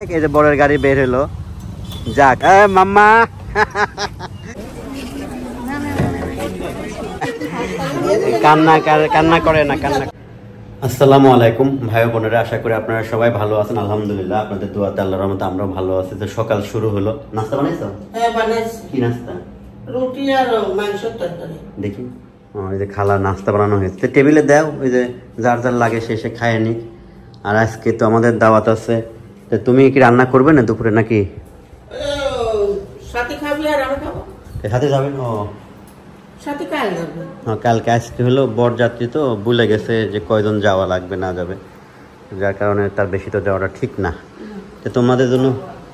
এই যে বড়ের গাড়ি বের হলো, যাক মাম্মা কান্না করে না কান্না। আসসালামু আলাইকুম ভাই বোনেরা, আশা করি আপনারা সবাই ভালো আছেন। আলহামদুলিল্লাহ, আপনাদের দোয়াতে আল্লাহর রহমতে আমরাও ভালো আছি। তো সকাল শুরু হলো, নাস্তা বানাইছো? হ্যাঁ বানাইছি। কি নাস্তা? রুটি আর মাংসের তরকারি। দেখি ওই যে খালা নাস্তা বানানো হয়েছে, টেবিলে দাও, ওই যে যার যার লাগে সে এসে খায় নি। আর আজকে তো আমাদের দাওয়াত আছে, তো তুমি কি রান্না করবে না দুপুরে নাকি? সাথে খাবি আর আমি খাবো। সাথে যাবেন? ও সাথে কাল যাবে। হ্যাঁ, কালকে আজকে হলো বরযাত্রী, তো ভুলে গেছে যে কয়জন যাওয়া লাগবে না যাবে, যার কারণে তার বেশি তো যাওয়াটা ঠিক না। তো তোমাদের জন্য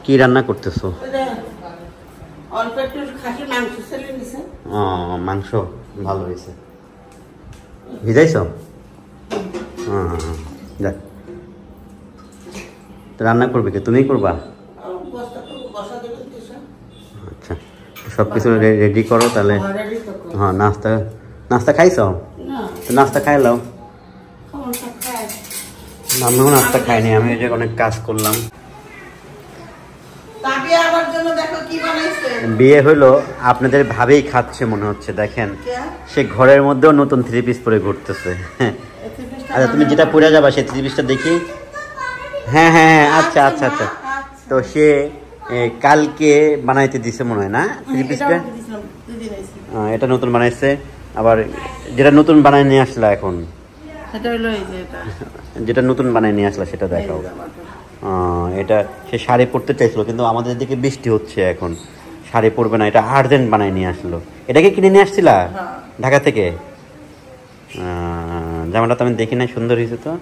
কি রান্না করতেছো? অল্প একটু খাসির মাংস ছেলে নিছে। ও মাংস ভালো হয়েছে, ভিজাইছো? হ্যাঁ হ্যাঁ হ্যাঁ, যাক। তো রান্না করবে কি, তুমিই করবা? আচ্ছা, সব কিছু রেডি করো তাহলে। হ্যাঁ, নাস্তা খাইছো? তো নাস্তা খাইলাও। আমিও নাস্তা খাইনি, আমি এই যে অনেক কাজ করলাম। বিয়ে হলো আপনাদের ভাবেই খাচ্ছে মনে হচ্ছে, দেখেন সে ঘরের মধ্যেও নতুন 3 পিস পরে ঘুরতেছে। আচ্ছা, তুমি যেটা পরে যাবা সেই 3 পিসটা দেখি। হ্যাঁ হ্যাঁ হ্যাঁ, আচ্ছা আচ্ছা আচ্ছা। তো সে কালকে বানাইতে দিছে মনে হয় না 3 পিসটা? এটা নতুন বানাইছে, আবার যেটা নতুন বানাই নিয়ে আসলা এখন, যেটা নতুন বানাই নিয়ে আসলা সেটা দেখাও। এটা সে শাড়ি পরতে চাইছিল, কিন্তু আমাদের দিকে বৃষ্টি হচ্ছে এখন, শাড়ি পরবে না, এটা আর্জেন্ট বানাই নিয়ে আসলো। এটাকে কিনে নিয়ে আসছিলা ঢাকা থেকে? জামাটা তো আমি দেখি না, সুন্দর হয়েছে তো,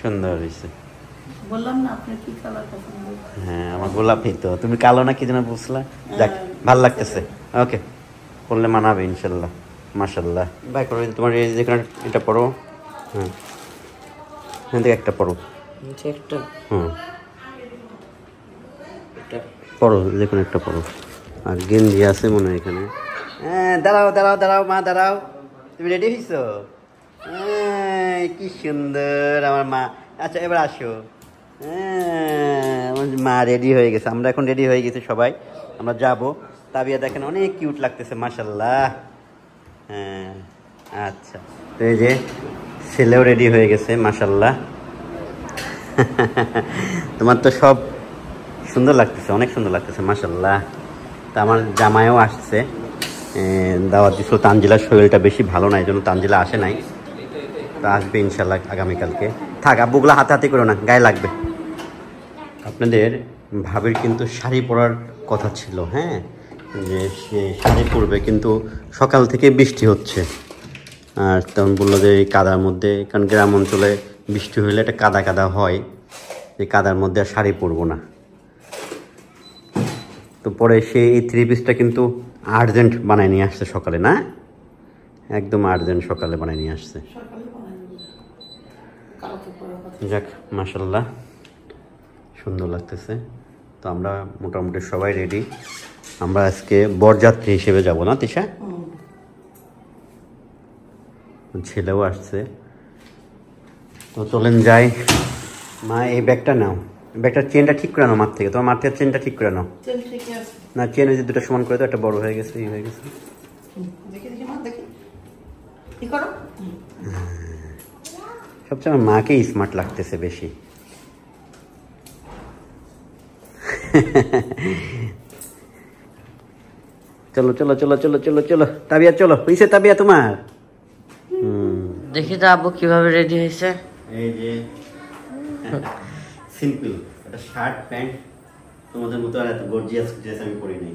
সুন্দর হয়েছে। হ্যাঁ, আমার গোলাপি তো, তুমি কালো না কি যেন বুঝলা। যাক, ভাল লাগতেছে, ওকে, পড়লে মানাবে ইনশাল্লাহ। মাশাল্লাহ, বাই করো। তোমার এই যেখানে এটা পড়ো, হ্যাঁ এখান থেকে একটা পড়ো, হুম পড়ো, যে কোনো একটা পড়ো। আর গেঞ্জি আছে মনে হয় এখানে। হ্যাঁ, দাঁড়াও দাঁড়াও দাঁড়াও, মা দাঁড়াও, তুমি রেডি হয়েছো? কি সুন্দর আমার মা। আচ্ছা, এবার আসো। হ্যাঁ, আমার মা রেডি হয়ে গেছে, আমরা এখন রেডি হয়ে গেছি সবাই, আমরা যাবো। তাবিয়া দেখেন অনেক কিউট লাগতেছে, মাশাল্লাহ। হ্যাঁ আচ্ছা, তো এই যে ছেলেও রেডি হয়ে গেছে, মাশাল্লাহ। তোমার তো সব সুন্দর লাগতেছে, অনেক সুন্দর লাগতেছে, মাশাল্লাহ। তা আমার জামাইও আসছে, দাওয়াত দিছিল। তানজিলার শরীরটা বেশি ভালো না, এই জন্য তানজিলা আসে নাই, তা আসবে ইনশাল্লাহ আগামীকালকে। থাক, আব্বুগুলো হাতাহাতি করো না, গায়ে লাগবে। আপনাদের ভাবির কিন্তু শাড়ি পরার কথা ছিল, হ্যাঁ, যে সে শাড়ি পরবে, কিন্তু সকাল থেকে বৃষ্টি হচ্ছে। আর তখন বললো যে এই কাদার মধ্যে, কারণ গ্রাম অঞ্চলে বৃষ্টি হলে একটা কাদা কাদা হয়, এই কাদার মধ্যে আর শাড়ি পরবো না। তো পরে সে এই 3 পিসটা কিন্তু আর্জেন্ট বানায় নিয়ে আসছে সকালে, না একদম আর্জেন্ট সকালে বানায় নিয়ে আসছে। যাক, মাশাল্লাহ, সুন্দর লাগতেছে। তো আমরা মোটামুটি সবাই রেডি, আমরা আজকে বরযাত্রী হিসেবে যাব না তিশা? ছেলেও আসছে, তো চলেন যাই। মা এই ব্যাগটা নাও, ব্যাগটার চেনটা ঠিক করে নাও মার থেকে, তোমার মার থেকে চেনটা ঠিক করে নাও। না, চেন ওই যে দুটো সমান করে দাও, একটা বড় হয়ে গেছে, হয়ে গেছে। সবচেয়ে আমার মাকেই স্মার্ট লাগতেছে বেশি। চলো চলো চলো চলো চলো চলো, তাবিয়া চলো, হইছে তাবিয়া তোমার? দেখি তো আব্বু কিভাবে রেডি হয়েছে। এই যে সিম্পল একটা শার্ট প্যান্ট, তোমাদের মতো আর এত গর্জিয়াস ড্রেস আমি পরি নাই।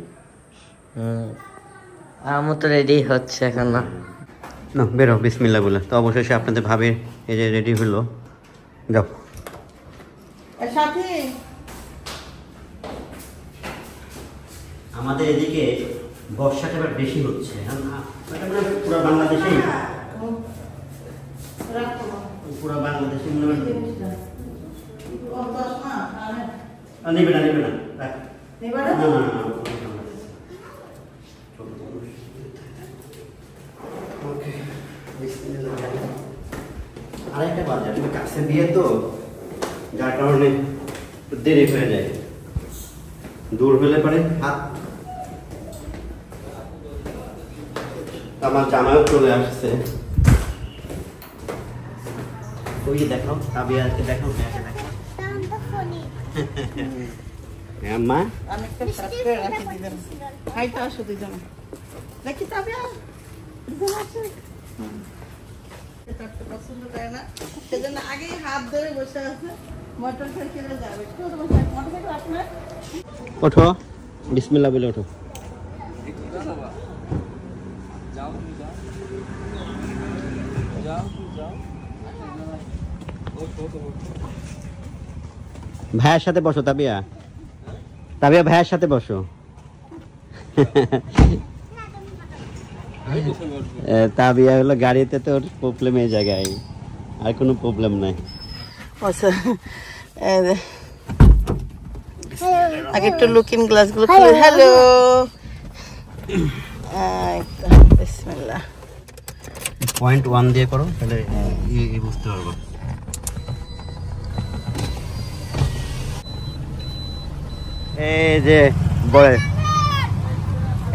আমার তো রেডি হচ্ছে এখন না। না, বেরো বিসমিল্লাহ বলে। তো অবশেষে আপনাদের ভাবে এই যে রেডি হলো, যাও। আমাদের এদিকে বর্ষাটা এবার বেশি হচ্ছে, পুরো বাংলাদেশেই, পুরো বাংলাদেশে নেবে না, নেবে না, আরেকটা বাজার, তুমি কাছে বিয়ে তো যার কারণে দেরি হয়ে যায়। দূর হলে পরে হাত। আমার জামাইও চলে আসছে। ওই যে দেখো তাবিয়াকে দেখো আম্মা আমি একটা সাথে রাখি দিবেন খাইতে আসো দুজন দেখি তাবিয়া দুজন আছে এটা তো পছন্দ করে না সেজন্য আগেই হাত ধরে বসে আছে মোটরসাইকেলে যাবে তো মোটরসাইকেল আপনার ওঠো বিসমিল্লাহ বলে ওঠো ভাইয়ের সাথে বসো তাবিয়া তাবিয়া ভাইয়ের সাথে বসো তাবিয়া হলো গাড়িতে তো প্রবলেম এই জায়গায় আর কোনো প্রবলেম নাই আচ্ছা আগে একটু লুকিং গ্লাসগুলো খুলে হ্যালো বিসমিল্লাহ পয়েন্ট 1 দিয়ে করো তাহলে এই বুঝতে পারবো এই যে বলে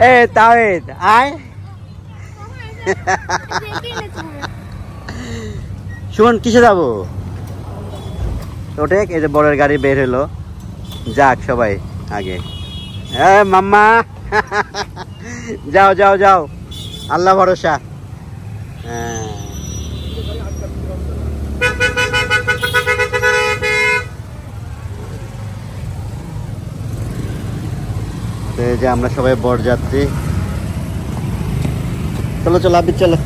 এই তাওহিদ আয় শুন কিসে যাবো ওঠে এই যে বড়ের গাড়ি বের হলো যাক সবাই আগে মাম্মা যাও যাও যাও আল্লাহ ভরসা এই যে আমরা সবাই বরযাত্রী চলো চলো আবির চলো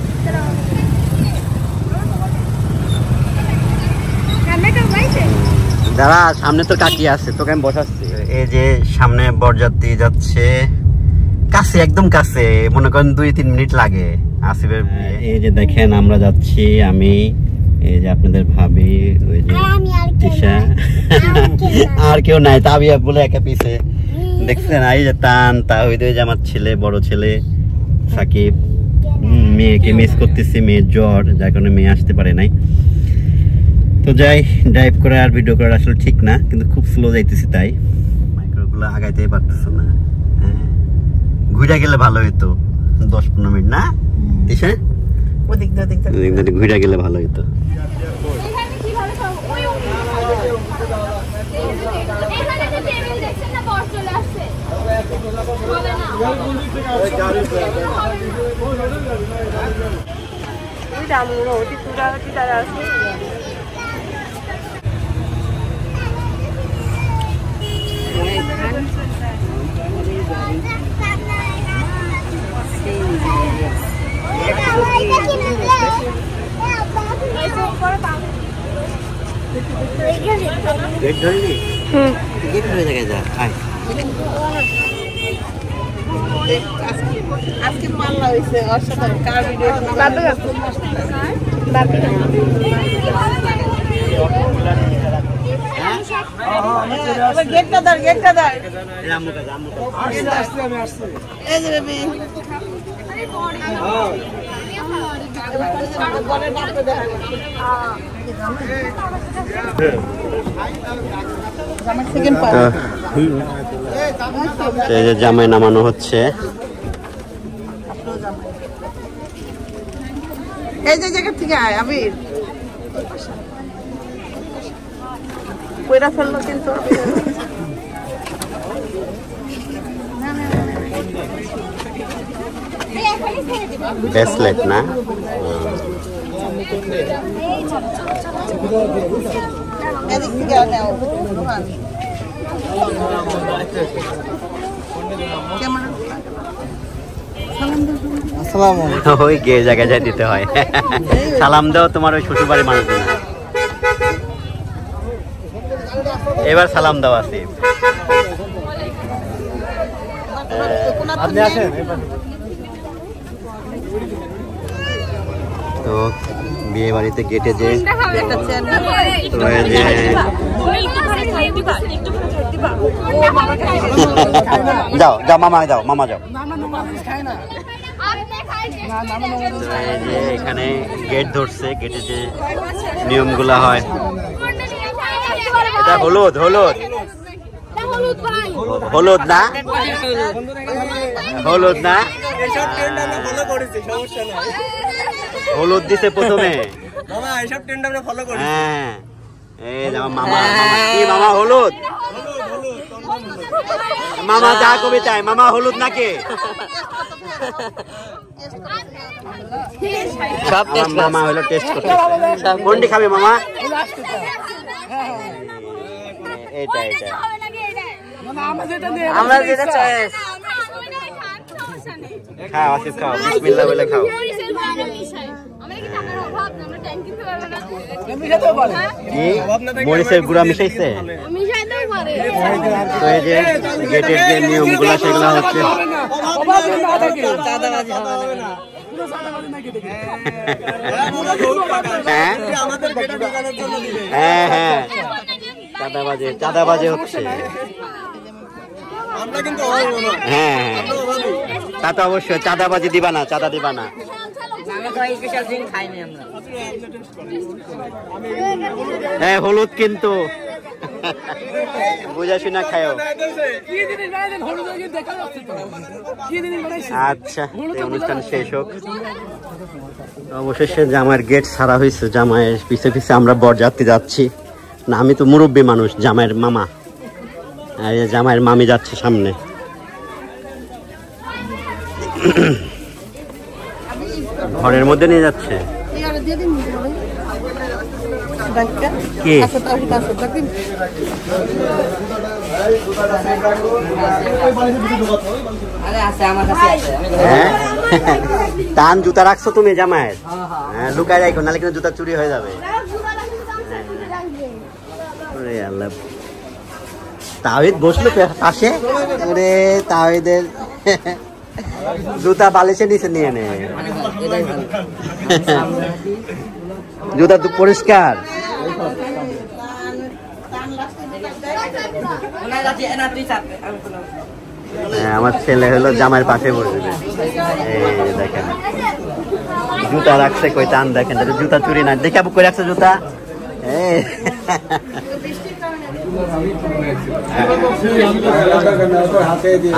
দাঁড়া সামনে তো কাকি আছে তোকে আমি বসাচ্ছি এই যে সামনে বরযাত্রী যাচ্ছে কাছে একদম কাছে মনে করেন 2-3 মিনিট লাগে আসিফের এই যে দেখেন আমরা যাচ্ছি আমি এই যে আপনাদের ভাবি ওই যে তিশা আর কেউ নাই তাবিয়া বলে একা পিছে দেখছেন এই যে টান তাহিদ ওই যে আমার ছেলে বড় ছেলে সাকিব মেয়েকে মিস করতেছি মেয়ের জ্বর যার কারণে মেয়ে আসতে পারে নাই তো যাই ড্রাইভ করে আর ভিডিও করা আসলে ঠিক না কিন্তু খুব স্লো যাইতেছি তাই মাইক্রোগুলো আগাইতেই পারতেছ না ঘুরে গেলে ভালো হইতো 10-15 মিনিট না দিশা ওদিক দিয়ে ঘুরে গেলে ভালো হইতো আজকে পাল্লা হয়েছে অসাধারণ কার ভিডিও গেটটা ধর এই যে বেবি এই যে জামাই নামানো হচ্ছে এই যে জায়গা থেকে আয় আবির কইরা ফেললো কিন্তু ব্রেসলেট না এদিক থেকে নাও ওই গে জায়গায় যাই দিতে হয় সালাম দাও তোমার ওই শ্বশুর বাড়ির মানুষ না এবার সালাম দাও আসিফ আপনি আসেন তো বিয়ে বাড়িতে গেটে যে যাও যাও মামা যাও মামা যাও এখানে গেট ধরছে গেটে যে নিয়মগুলা হয় এটা হলুদ হলুদ হলুদ না হলুদ না হলুদ দিছে প্রথমে। হ্যাঁ এই মামা কি মামা হলুদ মামা যা কবিতায় মামা হলুদ নাকি মামা হলো টেস্ট করতে কোনটি খাবে মামা এটা এটা আমরা যেটা চয়েস খাও আসিফ খাও বিসমিল্লাহ বলে খাও কি মরিচের গুঁড়া মিশাইছে তো এই যে গেটের যে নিয়মগুলো সেগুলো হচ্ছে হ্যাঁ হ্যাঁ চাঁদাবাজি হচ্ছে হ্যাঁ তা তো অবশ্যই চাঁদাবাজি দিবা না চাঁদা দিবা না হ্যাঁ হলুদ কিন্তু বুঝা শুনা খায়ও আচ্ছা অনুষ্ঠান শেষ হোক অবশেষে জামাইয়ের গেট ছাড়া হয়েছে জামাইয়ের পিছে পিছে আমরা বরযাত্রী যাচ্ছি না আমি তো মুরব্বী মানুষ জামাইয়ের মামা আর জামাইয়ের মামি যাচ্ছে সামনে ঘরের মধ্যে নিয়ে যাচ্ছে কি টান জুতা রাখছো তুমি জামাইয়ের হ্যাঁ লুকায় রাখো নাহলে কিন্তু জুতা চুরি হয়ে যাবে তাওহিদ বসলো পাশে তাওহিদের জুতা বালিশে নিচে নিয়ে নে জুতা তো পরিষ্কার আমার ছেলে হলো জামাইয়ের পাশে বসবে এই দেখেন জুতা রাখছে কই টান দেখেন জুতা চুরি না দেখে কই রাখছে জুতা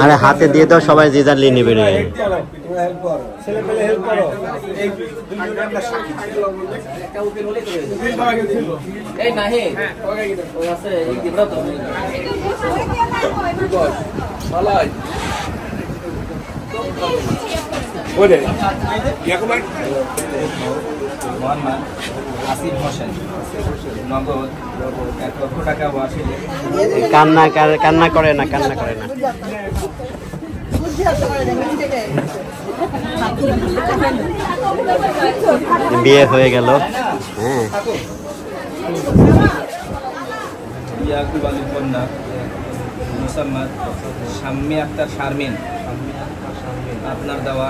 আরে হাতে দিয়ে দাও সবাই যে যার নিয়ে নেবে রে কান্না করে না বিয়ে হয়ে গেল হ্যাঁ শাম্মী আক্তার শারমিন আপনার দেওয়া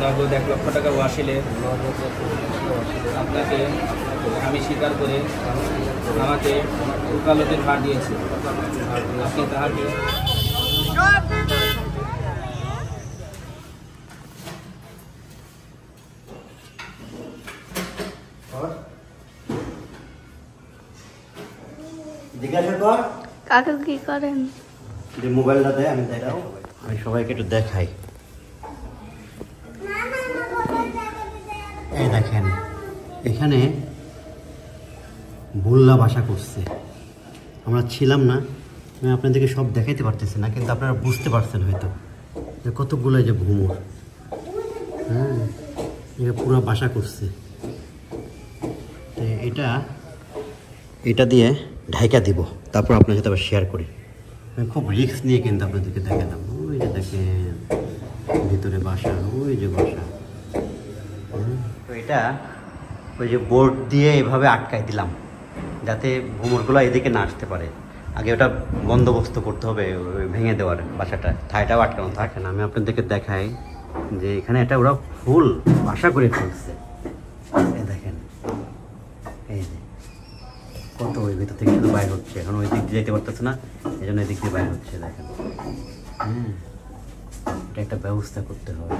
নগদ 1 লক্ষ টাকা ওয়াসিলে আপনাকে আমি স্বীকার করে আমাকে ওকালতির ভার দিয়েছি আপনি তাহাকে জিজ্ঞাসা কর কাকা কি করেন মোবাইলটা দেয় আমি দেখাও আমি সবাইকে একটু দেখাই এই দেখেন এখানে বুল্লা বাসা করছে আমরা ছিলাম না আমি আপনাদেরকে সব দেখাইতে পারতেছি না কিন্তু আপনারা বুঝতে পারছেন হয়তো যে কতগুলো যে ভুমর হ্যাঁ এটা পুরো বাসা করছে তো এটা দিয়ে ঢাইকা দিব তারপর আপনার সাথে আবার শেয়ার করি আমি খুব রিস্ক নিয়ে কিন্তু আপনাদেরকে দেখালাম ওই যে দেখেন ভিতরে বাসা ওই যে বাসা তো এটা ওই যে বোর্ড দিয়ে এভাবে আটকাই দিলাম যাতে ভ্রমণগুলো এদিকে না আসতে পারে আগে ওটা বন্দোবস্ত করতে হবে ভেঙে দেওয়ার বাসাটা ঠাইটাও আটকানো থাকে না আমি আপনাদেরকে দেখাই যে এখানে এটা ওরা ফুল বাসা করে ফেলছে দেখেন এই যে কত ওই ভিতর থেকে শুধু বাইর হচ্ছে এখন ওই দিক দিয়ে যেতে পারতেছে না এই জন্য এই দিক দিয়ে বাইর হচ্ছে দেখেন হ্যাঁ এটা একটা ব্যবস্থা করতে হবে